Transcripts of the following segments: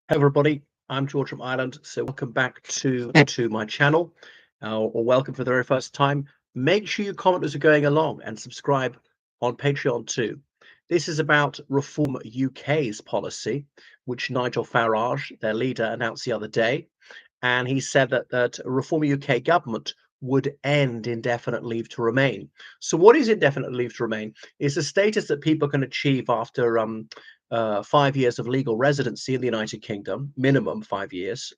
Hey everybody, I'm George from Ireland. So welcome back to my channel, or welcome for the very first time. Make sure you comment as you're going along and subscribe on Patreon too. This is about Reform UK's policy, which Nigel Farage, their leader, announced the other day. And he said that Reform UK government would end indefinite leave to remain. So what is indefinite leave to remain? It's a status that people can achieve after 5 years of legal residency in the United Kingdom, minimum 5 years,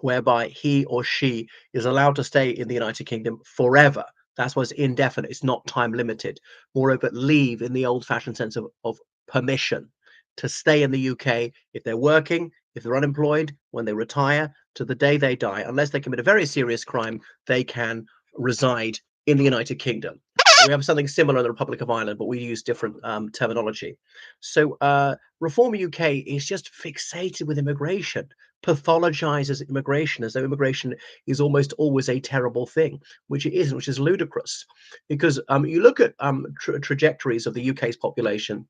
whereby he or she is allowed to stay in the United Kingdom forever. That's why it's indefinite. It's not time limited. Moreover, leave in the old-fashioned sense of permission to stay in the UK if they're working, if they're unemployed, when they retire, to the day they die. Unless they commit a very serious crime, they can reside in the United Kingdom. We have something similar in the Republic of Ireland, but we use different terminology. So Reform UK is just fixated with immigration, pathologizes immigration as though immigration is almost always a terrible thing, which it isn't, which is ludicrous. Because you look at trajectories of the UK's population,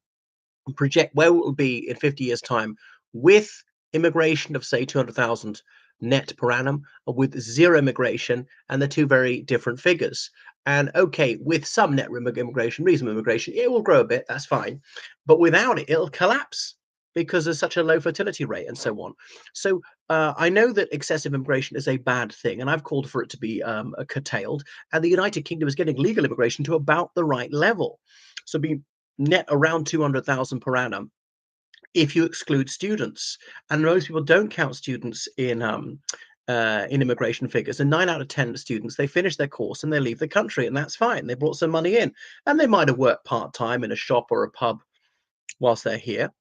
and project where it will be in 50 years' time with immigration of, say, 200,000 net per annum, or with zero immigration, and the two very different figures. And okay, with some net immigration, reasonable immigration, it will grow a bit, that's fine. But without it, it'll collapse because there's such a low fertility rate and so on. So I know that excessive immigration is a bad thing, and I've called for it to be curtailed. And the United Kingdom is getting legal immigration to about the right level. So be net around 200,000 per annum if you exclude students. And most people don't count students in immigration figures. And 9 out of 10 students, they finish their course and they leave the country, and that's fine. They brought some money in, and they might have worked part time in a shop or a pub whilst they're here,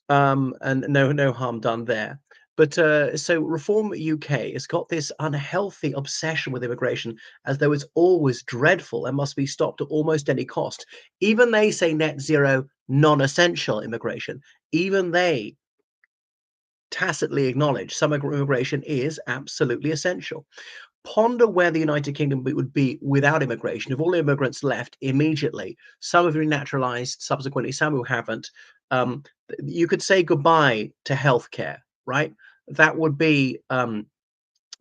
and no harm done there. But so Reform UK has got this unhealthy obsession with immigration as though it's always dreadful and must be stopped at almost any cost. Even they say net zero non-essential immigration. Even they tacitly acknowledge some immigration is absolutely essential. Ponder where the United Kingdom would be without immigration. If all immigrants left immediately, some have been naturalized subsequently, some who haven't, um, you could say goodbye to healthcare, right? That would be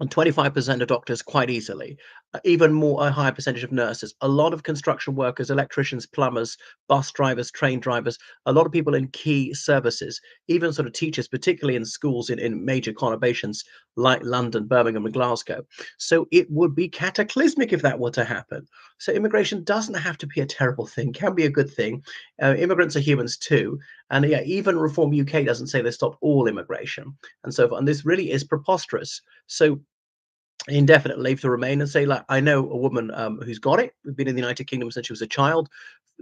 and 25% of doctors quite easily, even more, a higher percentage of nurses, a lot of construction workers, electricians, plumbers, bus drivers, train drivers, a lot of people in key services, even sort of teachers, particularly in schools in major conurbations like London, Birmingham, and Glasgow. So it would be cataclysmic if that were to happen. So immigration doesn't have to be a terrible thing, can be a good thing. Immigrants are humans too. And yeah, even Reform UK doesn't say they stop all immigration and so forth. And this really is preposterous. So indefinite leave to remain, and say, like, I know a woman who's got it, been in the United Kingdom since she was a child,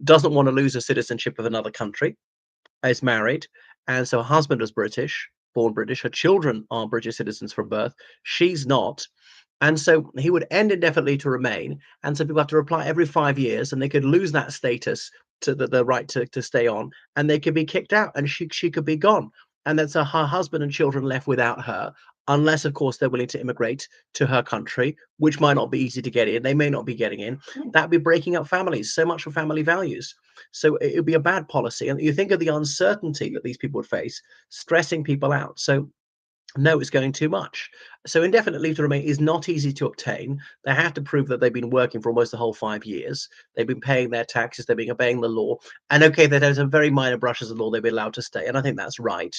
doesn't want to lose her citizenship of another country, is married, and so her husband is British, born British, her children are British citizens from birth, she's not. And so he would end indefinitely to remain, and so people have to apply every 5 years, and they could lose that status to the right to stay on, and they could be kicked out, and she could be gone. And that's her husband and children left without her, unless, of course, they're willing to immigrate to her country, which might not be easy to get in. They may not be getting in. That'd be breaking up families. So much for family values. So it would be a bad policy. And you think of the uncertainty that these people would face, stressing people out. So no, it's going too much. So indefinite leave to remain is not easy to obtain. They have to prove that they've been working for almost the whole 5 years. They've been paying their taxes. They've been obeying the law. And okay, there's a very minor brushes of law they've been allowed to stay. And I think that's right,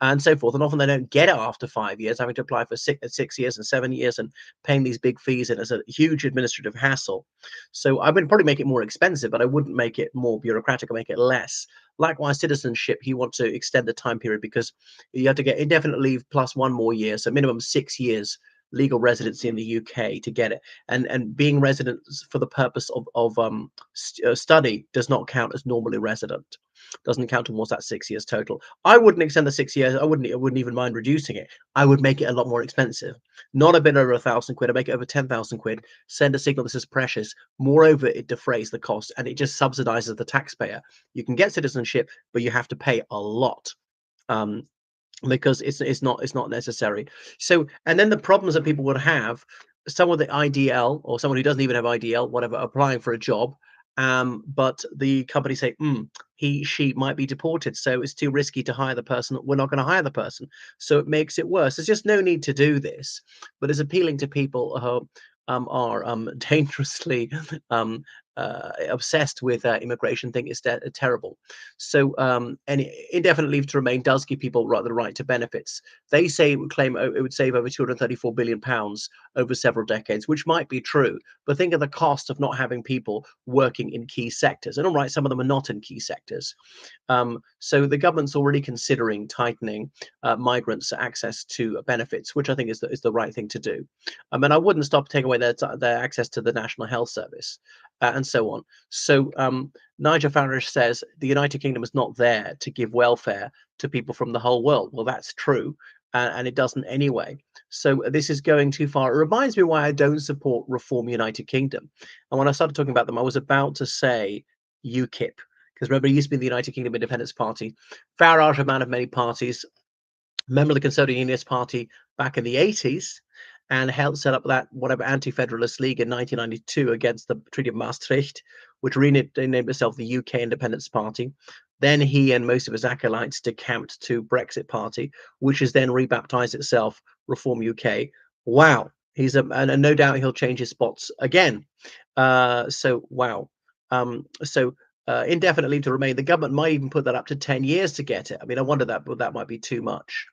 and so forth. And often they don't get it after 5 years, having to apply for 6 years and 7 years and paying these big fees. And it's a huge administrative hassle. So I would probably make it more expensive, but I wouldn't make it more bureaucratic or make it less. Likewise, citizenship, you want to extend the time period because you have to get indefinite leave plus 1 more year, so minimum 6 years legal residency in the UK to get it. And being resident for the purpose of study does not count as normally resident. Doesn't count towards that 6 years total. I wouldn't extend the 6 years. I wouldn't even mind reducing it. I would make it a lot more expensive. Not a bit over 1,000 quid. I make it over 10,000 quid. Send a signal this is precious. Moreover, it defrays the cost and it just subsidizes the taxpayer. You can get citizenship, but you have to pay a lot. Um, because it's not necessary. So, and then the problems that people would have, someone with the IDL or someone who doesn't even have IDL, whatever, applying for a job, but the company say, she might be deported, so it's too risky to hire the person. We're not going to hire the person. So it makes it worse. There's just no need to do this, but it's appealing to people who are dangerously obsessed with immigration. Think it's terrible. So, and indefinite leave to remain does give people the right to benefits. They say it would claim it would save over 234 billion pounds over several decades, which might be true. But think of the cost of not having people working in key sectors. And all right, some of them are not in key sectors. So the government's already considering tightening migrants' access to benefits, which I think is the right thing to do. And I wouldn't stop taking away their access to the National Health Service and so on. So Nigel Farage says the United Kingdom is not there to give welfare to people from the whole world. Well, that's true. And it doesn't anyway. So this is going too far. It reminds me why I don't support Reform United Kingdom. And when I started talking about them, I was about to say UKIP, because remember, it used to be the United Kingdom Independence Party. Farage, a man of many parties, member of the Conservative Unionist Party back in the 80s, and helped set up that whatever anti-federalist league in 1992 against the Treaty of Maastricht, which renamed itself the UK Independence Party. Then he and most of his acolytes decamped to Brexit Party, which has then rebaptized itself Reform UK. Wow, and no doubt he'll change his spots again. So wow. So indefinite leave to remain. The government might even put that up to 10 years to get it. I mean, I wonder that might be too much.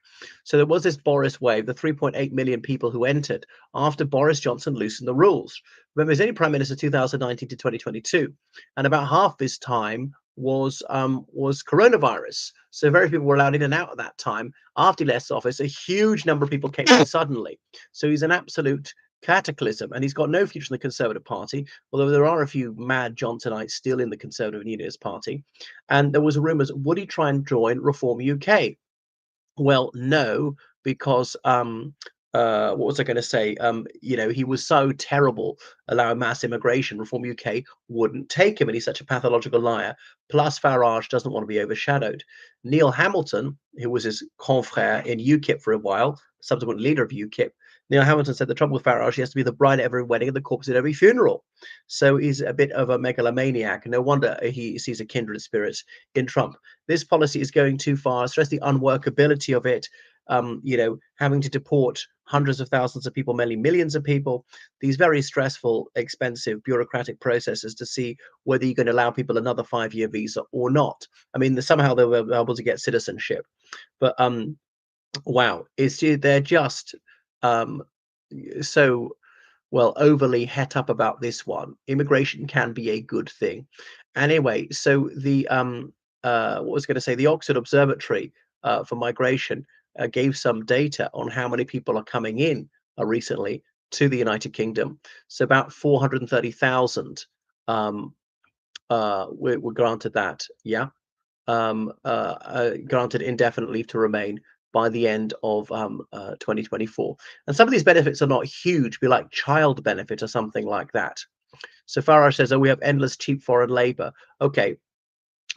So there was this Boris wave, the 3.8 million people who entered after Boris Johnson loosened the rules. Remember, he's only prime minister 2019 to 2022, and about half this time was coronavirus. So very few people were allowed in and out at that time. After he left office, a huge number of people came in suddenly. So he's an absolute cataclysm, and he's got no future in the Conservative Party, although there are a few mad Johnsonites still in the Conservative Unionist Party. And there was rumours, would he try and join Reform UK? Well, no, because what was I going to say? He was so terrible allowing mass immigration. Reform UK wouldn't take him, and he's such a pathological liar. Plus, Farage doesn't want to be overshadowed. Neil Hamilton, who was his confrère in UKIP for a while, subsequent leader of UKIP, Neil Hamilton said the trouble with Farage, he has to be the bride at every wedding and the corpse at every funeral. So he's a bit of a megalomaniac. No wonder he sees a kindred spirit in Trump. This policy is going too far. Stress the unworkability of it. Having to deport hundreds of thousands of people, mainly millions of people, these very stressful, expensive, bureaucratic processes to see whether you're going to allow people another 5-year visa or not. I mean, somehow they were able to get citizenship, but wow, they're just um, so overly het up about this one. Immigration can be a good thing. Anyway, so the what was I going to say? The Oxford Observatory for Migration gave some data on how many people are coming in recently to the United Kingdom. So about 430,000 were granted that. Yeah, granted indefinite leave to remain by the end of 2024. And some of these benefits are not huge, be like child benefit or something like that. So Farage says, oh, we have endless cheap foreign labor. Okay,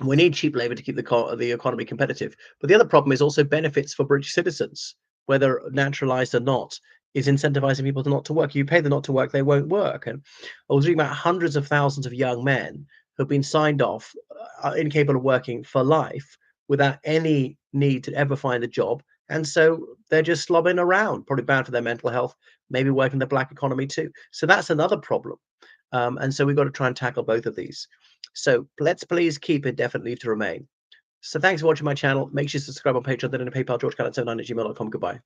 we need cheap labor to keep the economy competitive. But the other problem is also benefits for British citizens, whether naturalized or not, is incentivizing people to not to work. You pay them not to work, they won't work. And I was reading about hundreds of thousands of young men who've been signed off, incapable of working for life without any need to ever find a job. And so they're just slobbing around, probably bad for their mental health, maybe working the black economy too. So that's another problem. And so we've got to try and tackle both of these. So let's please keep indefinite leave to remain. So thanks for watching my channel. Make sure you subscribe on Patreon, then in PayPal, georgecannon79@gmail.com. Goodbye.